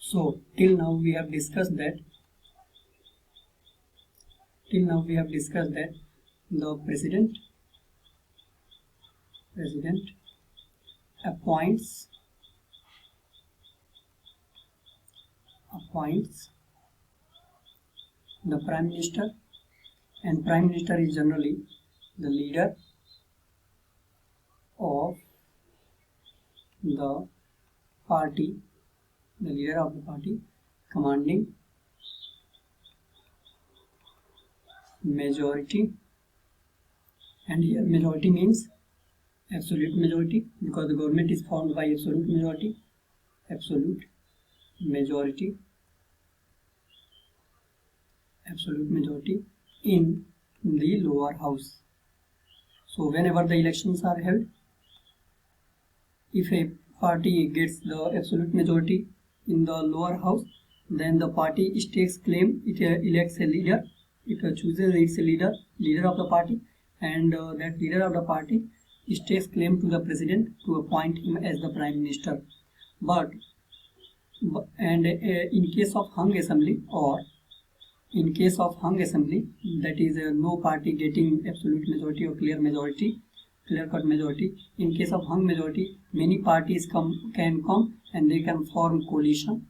So till now we have discussed that the president appoints the prime minister, and prime minister is generally the leader of the party, commanding majority. And here majority means absolute majority, because the government is formed by absolute majority in the lower house. So whenever the elections are held, if a party gets the absolute majority in the lower house, then the party stakes claim, it elects a leader, it chooses its leader of the party, and that leader of the party stakes claim to the president to appoint him as the prime minister. In case of hung assembly, that is no party getting absolute majority or clear-cut majority. In case of hung majority, many parties can come and they can form coalition,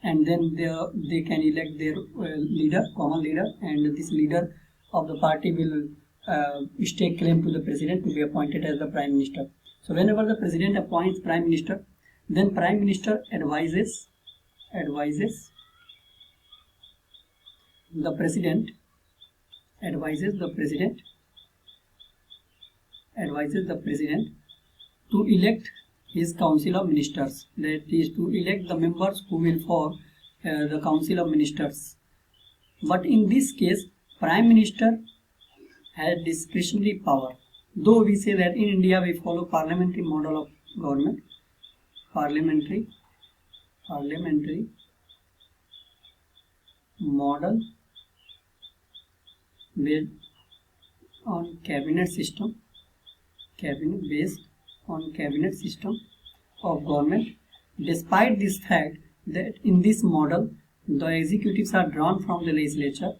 and then they can elect their common leader, and this leader of the party will stake claim to the president to be appointed as the prime minister. So whenever the president appoints prime minister, then prime minister advises the president to elect his council of ministers, that is to elect the members who will form the council of ministers. But in this case, prime minister has discretionary power. Though we say that in India we follow parliamentary model of government, parliamentary model based on cabinet system of government. Despite this fact that in this model the executives are drawn from the legislature,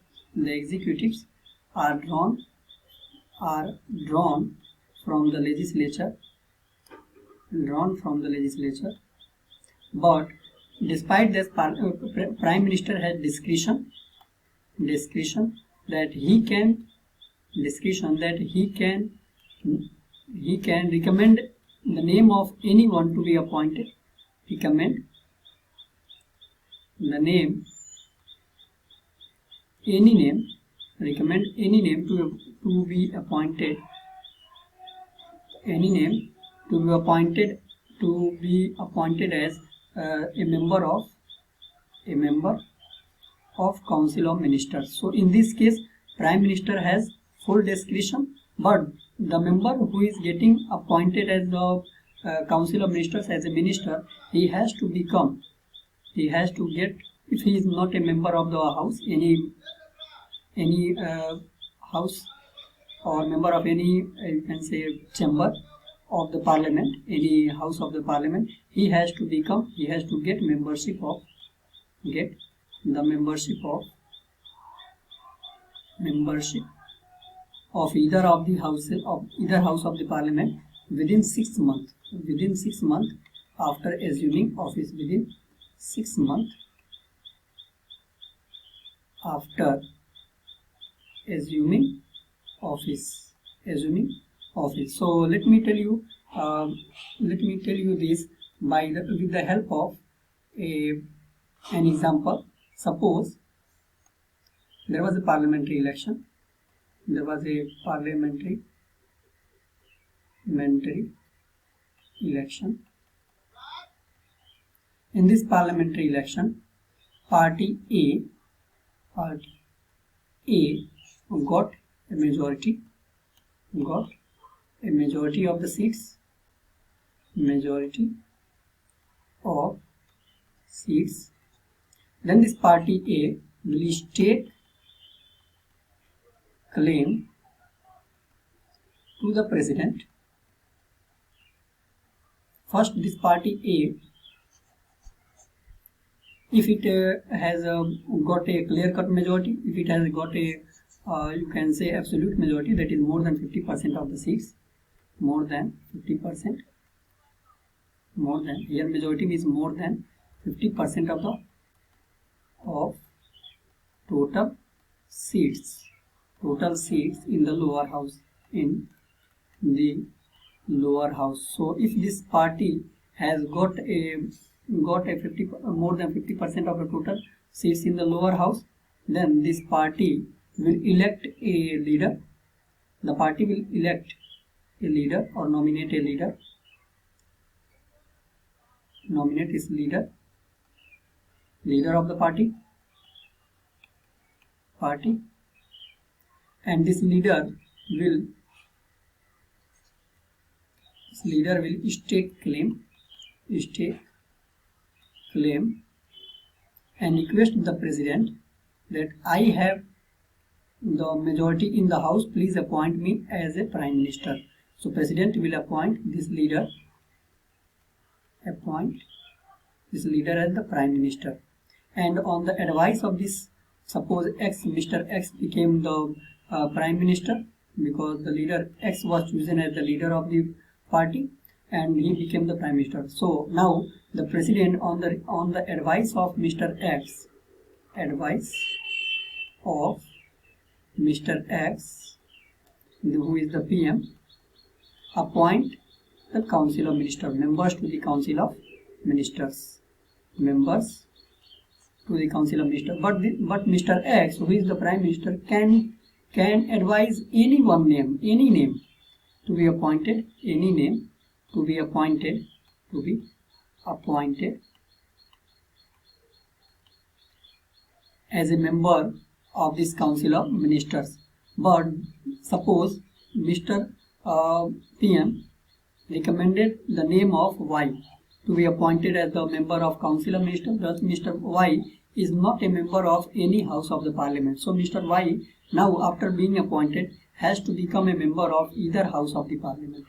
but despite this, prime minister has discretion that he can recommend the name of anyone to be appointed, recommend any name to be appointed, as a member of council of ministers. So in this case, prime minister has full discretion, but the member who is getting appointed as the council of ministers as a minister, he has to get, if he is not a member of the house, any house, or member of any you can say chamber of the parliament, any house of the parliament, he has to get membership of either house of the parliament within 6 months after assuming office, within 6 months after assuming office. So let me tell you this with the help of an example. Suppose there was a parliamentary election. In this parliamentary election, party A got a majority of the seats, then this party A will stake claim to the president First, this party A, if it has got a clear-cut majority, if it has got a you can say absolute majority, that is more than 50% of the seats, more than 50%, more than, here majority means more than 50% of the total seats in the lower house, So if this party has got a more than 50% of the total seats in the lower house, then this party will elect a leader. The party will elect a leader or nominate a leader. Nominate is leader of the party, and this leader will stake claim and request the president that I have the majority in the house, please appoint me as a prime minister. So president will appoint this leader as the prime minister, and on the advice of this, suppose Mr. X became the prime minister, because the leader X was chosen as the leader of the party and he became the prime minister. So now the president, on the advice of Mr. X, who is the PM, appoint the council of ministers, members to the council of ministers, but Mr. X, who is the prime minister, can advise any name to be appointed, as a member of this council of ministers. But suppose Mr. PM recommended the name of Y to be appointed as the member of council of ministers. Thus Mr. Y is not a member of any house of the parliament. So Mr. Y, now after being appointed, has to become a member of either house of the parliament,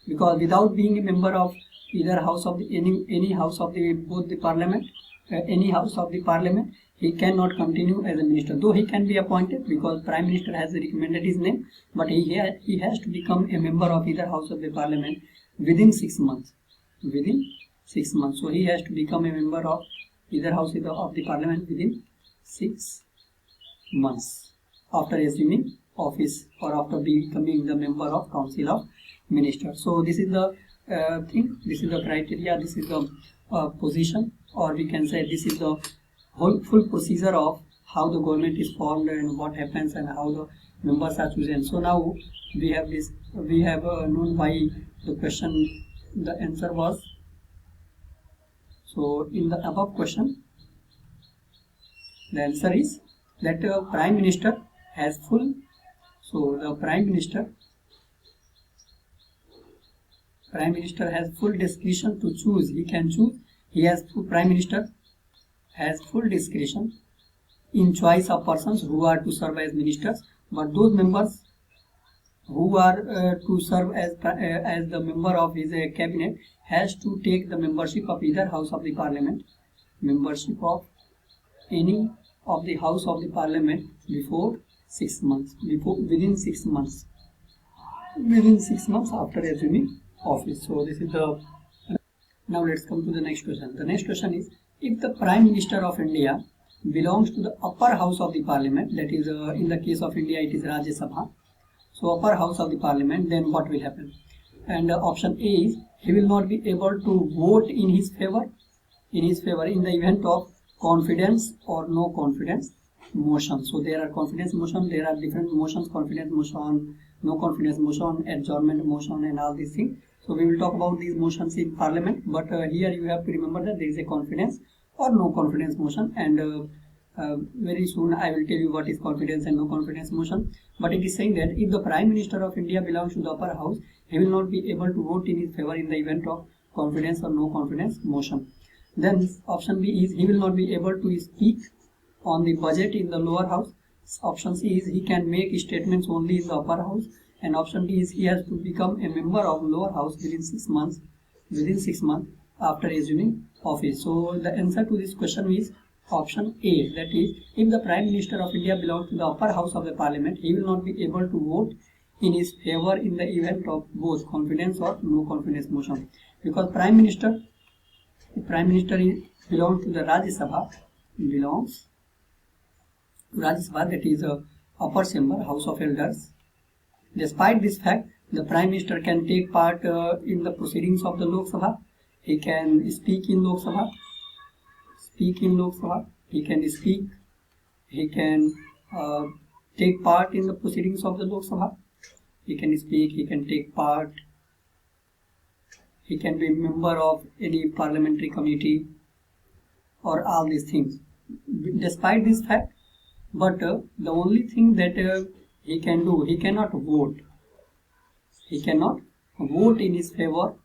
because without being a member of either house of the any house of the both the parliament, any house of the parliament, he cannot continue as a minister. Though he can be appointed because prime minister has recommended his name, but he has to become a member of either house of the parliament within 6 months. So he has to become a member of either house of the parliament within 6 months after assuming office or after becoming the member of council of ministers. So this is the thing, this is the criteria, this is the position, or we can say this is the full procedure of how the government is formed and what happens and how the members are chosen. So now we have known why the question, the answer was. So in the above question, the answer is that prime minister has full. So the prime minister has full discretion to choose. He can choose. Prime minister has full discretion in choice of persons who are to serve as ministers, but those members who are to serve as the member of his cabinet has to take the membership of either house of the parliament, membership of any of the house of the parliament within 6 months after assuming office. So this is the. Now let's come to the next question. The next question is, if the Prime Minister of India belongs to the upper house of the parliament, that is in the case of India it is Rajya Sabha, so upper house of the parliament, then what will happen? And option A is, he will not be able to vote in his favor in the event of confidence or no confidence motion. So there are confidence motion, there are different motions, confidence motion, no confidence motion, adjournment motion, and all these things. So we will talk about these motions in parliament, but here you have to remember that there is a confidence or no confidence motion, and very soon I will tell you what is confidence and no confidence motion. But it is saying that if the Prime Minister of India belongs to the upper house, he will not be able to vote in his favor in the event of confidence or no confidence motion. Then option B is, he will not be able to speak on the budget in the lower house. Option C is he can make statements only in the upper house, and option D is he has to become a member of lower house within 6 months after assuming office. So the answer to this question is option A, that is, if the Prime Minister of India belongs to the upper house of the parliament, he will not be able to vote in his favor in the event of both confidence or no confidence motion, because Prime Minister belongs to the Rajya Sabha, that is a upper chamber, House of Elders. Despite this fact, the Prime Minister can take part in the proceedings of the Lok Sabha. He can speak in Lok Sabha. He can take part in the proceedings of the Lok Sabha. He can speak, he can take part, he can be a member of any parliamentary committee, or all these things. Despite this fact, but the only thing that he can do, he cannot vote. He cannot vote in his favor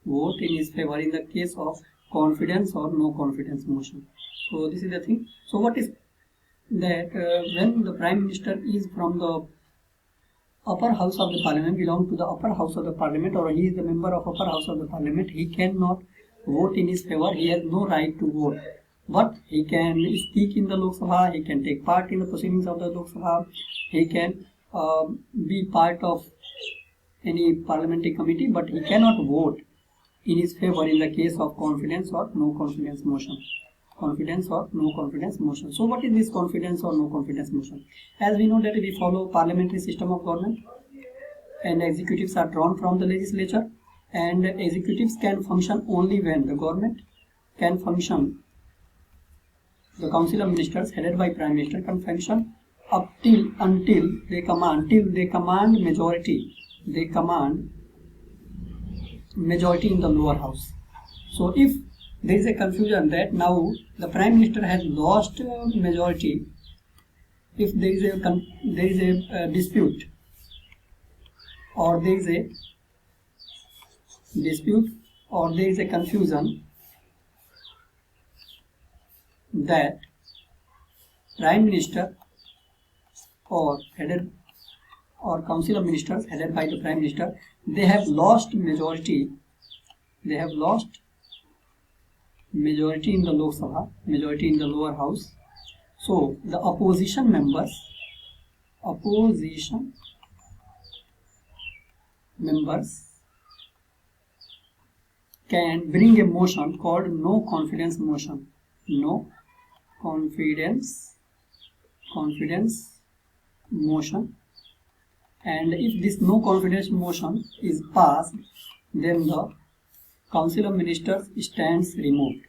in the case of confidence or no confidence motion. So this is the thing. So what is that when the Prime Minister is from the upper house of the parliament, belong to the upper house of the parliament, or he is the member of upper house of the parliament, he cannot vote in his favor. He has no right to vote, but he can speak in the Lok Sabha, he can take part in the proceedings of the Lok Sabha, he can be part of any parliamentary committee, but he cannot vote in his favor in the case of confidence or no confidence motion. So what is this confidence or no confidence motion? As we know that we follow parliamentary system of government, and executives are drawn from the legislature, and executives can function only when the government can function. The Council of Ministers headed by Prime Minister can function until they command majority. They command majority in the lower house. So if there is a confusion that now the Prime Minister has lost majority, if there is a dispute, or there is a confusion that Prime Minister or Council of Ministers headed by the Prime Minister, they have lost majority. They have lost majority in the Lok Sabha, majority in the lower house. So the opposition members can bring a motion called no confidence motion. No confidence motion. And if this no confidence motion is passed, then the Council of Ministers stands removed,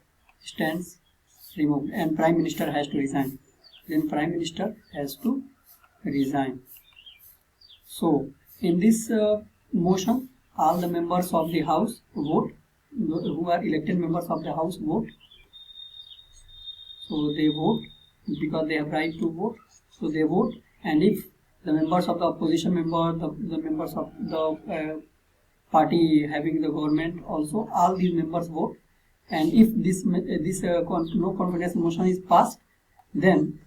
and Prime Minister has to resign. So in this motion, all the members of the House vote, who are elected members of the House vote. So they vote because they have right to vote. So they vote, and if the members of the opposition the members of the party having the government also, all these members vote, and if this no confidence motion is passed, then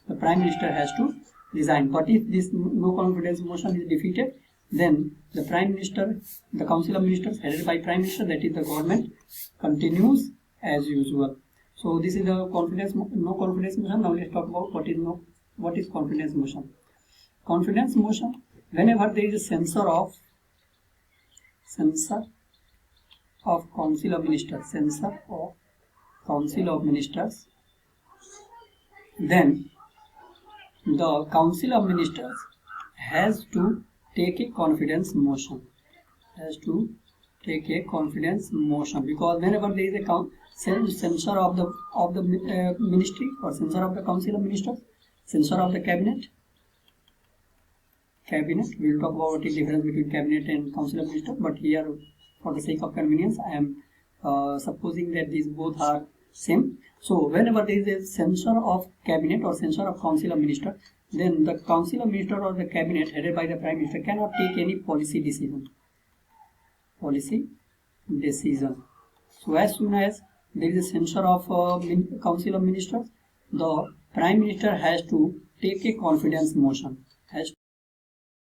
the Prime Minister has to resign. But if this no confidence motion is defeated, then the Prime Minister, the Council of Ministers headed by Prime Minister, that is the government, continues as usual. So this is the no confidence motion. Now let's talk about what is confidence motion. Confidence motion, whenever there is a censure of Council of Ministers, then the Council of Ministers has to take a confidence motion. Because whenever there is a censure of the ministry, or censure of the Council of Ministers, censure of the cabinet, we will talk about what is the difference between cabinet and Council of Ministers, but here for the sake of convenience I am supposing that these both are same. So whenever there is a censure of cabinet or censure of Council of Ministers, then the Council of Ministers or the cabinet headed by the Prime Minister cannot take any policy decision. So as soon as there is a censure of Council of Ministers, the Prime Minister has to take a confidence motion. As